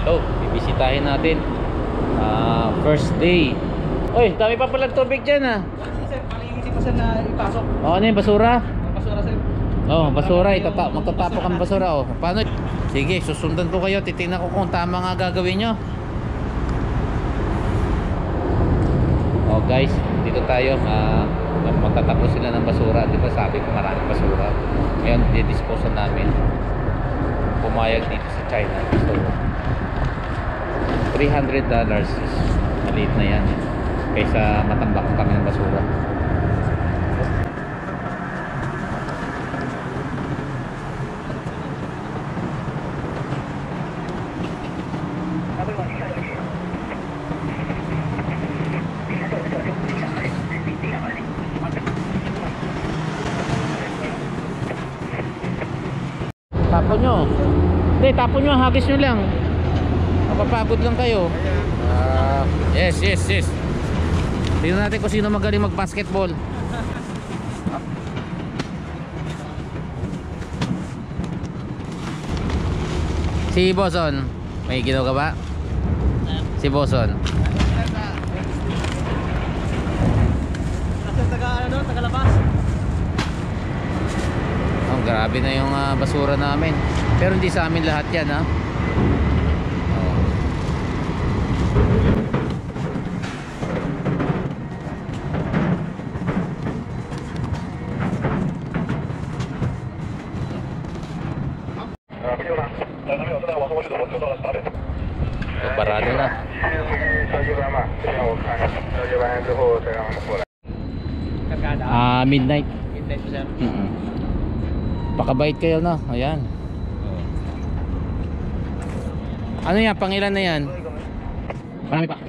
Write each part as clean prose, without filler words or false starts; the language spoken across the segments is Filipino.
Hello, bibisitahin natin. First day. Oy, dami pa pala tubig dyan ah. Sir, palinisip ko sir na ipasok. Ano yung basura? Basura sir. Basura. Magtatapok ang basura Paano? Sige, susundan ko kayo. Titingnan ko kung tama nga gagawin nyo. Guys, dito tayo. Magtatapos sila ng basura. Di ba sabi ko maraming basura. Ngayon, didisposan namin. Pumayag dito sa China. So, $300 is maliit na yan kaysa matambak kami ng basura. Tapon nyo. Hindi, tapon nyo. Hagis nyo lang. Mapapagod lang kayo. Yes. Tingnan natin kung sino magaling mag-basketball. Si Boson. May ginawa ka ba? Si Boson. Tagalabas. Grabe na yung basura namin. Pero hindi sa amin lahat yan ha. Parado na. Midnight. Midnight po sir. Pakabait kayo na. Ayan. Ano yan? Pangilan na yan? Marami pa.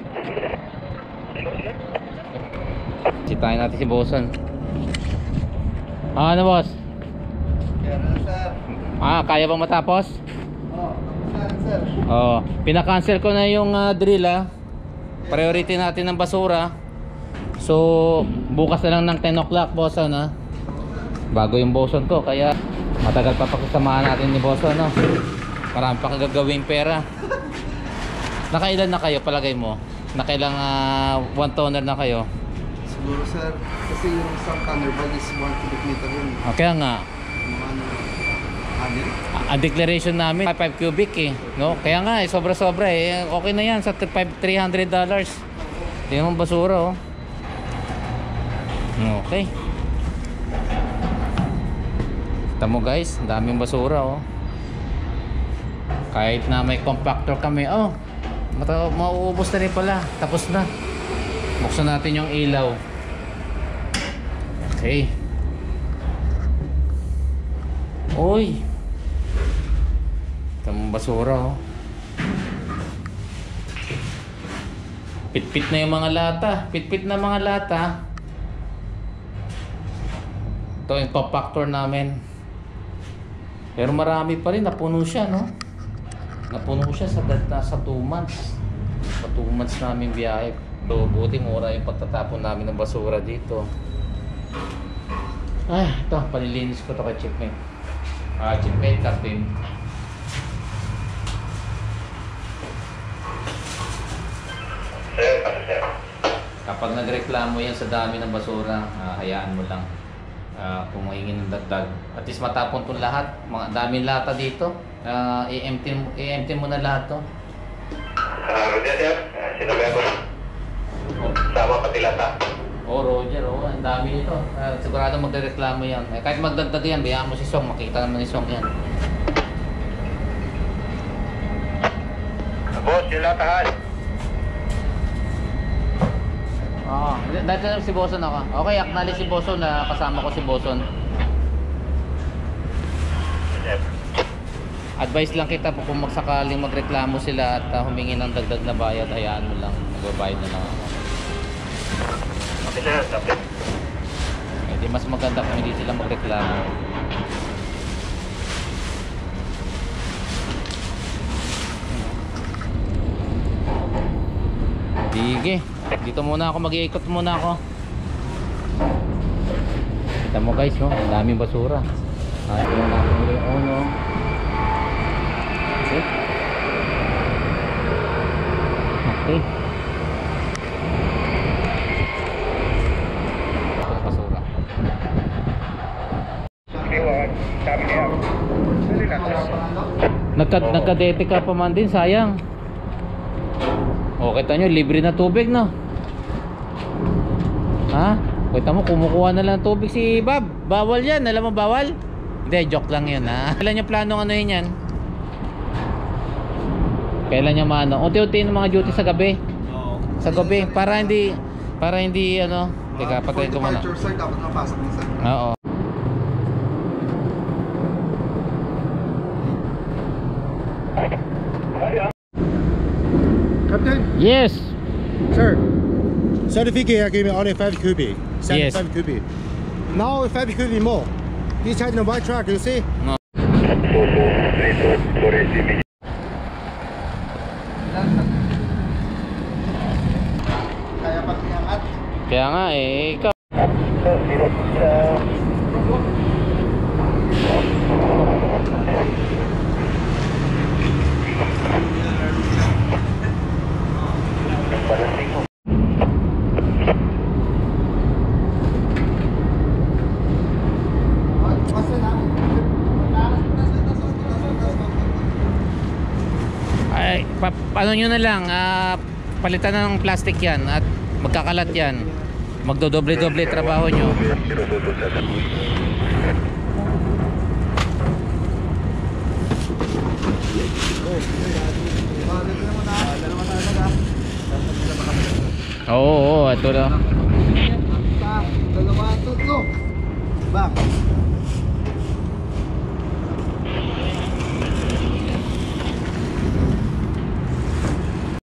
Sitahin natin si Boson. Ano boss? Kaya bang matapos? Sir. Pinakancel ko na yung drill Priority natin ng basura. So bukas na lang ng 10 o'clock Boson bago yung Boson ko. Kaya matagal pa pakisamahan natin ni Boson Marami pa kagagawing pera. Nakailan na kayo palagay mo? Nakailang 1 tonner na kayo? Siguro sir, kasi yung isang tonner bag is 1 cubic meter yun. Kaya nga ang declaration namin 5 cubic no? Kaya nga sobra-sobra okay na yan sa $300. Tingnan mo basura Okay. Tamo guys, daming basura Kahit na may compactor kami mauubos na rin pala. Tapos na. Buksan natin yung ilaw. Okay. Uy, tamang basura Pitpit na yung mga lata. Pitpit na mga lata. Ito yung compactor namin. Pero marami pa rin. Napuno siya Napuno siya sa 2 months. Sa 2 months namin biyahe. So, buti mura yung pagtatapon namin ng basura dito. Ito, palilinis ko ito kay Chipmate. Chipmate, Captain. Kapag nagreklamo yan sa dami ng basura, hayaan mo lang. Kung maingin ng dagdag. At least matapon itong lahat. Mga daming lata dito. I-empty mo na lahat to. Roger sir, sinabi ako. Sama pati lata. Roger, ang dami nito. Sigurado magreklamo yan. Kahit magdagdag yan, bayaan mo si Song. Makita naman ni Song yan. Boss, yung latahan. Dahil na si Boson ako. Okay, acknowledge si Boson na kasama ko si Boson. Advice lang kita po kung magsakaling magreklamo sila at humingi ng dagdag na bayad, hayaan mo lang, magbabayad na lang ako. Okay sir, tapos. Di mas maganda kung hindi sila magreklamo. Sige, dito muna ako, mag-iikot muna ako. Kita mo guys, ang daming basura. Ito na ako yung okay. Okay. Basura. Sabi niya. Dali lang. Nagkadete ka pa man din, sayang. O, kita nyo, libre na tubig, no? Ha? Kita mo, kumukuha na lang tubig si Bob. Bawal yan, alam mo bawal? Hindi, joke lang yun, ha? Kailan yung planong ano yun yan? Kailan niya maano? Unti-unti ng mga duty sa gabi. Sa gabi, para hindi ano. Teka, patayin ko muna. Departure, sir, dapat napasok na, sir. Oo. Captain, Yes! sir. Certificate give me only 5 cubic. Yes. 5 cubic. Now 5 cubic more. This is the white truck, you see? Kaya pag iangat, Kaya nga eh, ikaw. kasi na. Ay, ano nyo na lang, palitan na ng plastic yan at magkakalat yan. Magdodoble-doble trabaho nyo. Oo, ito na.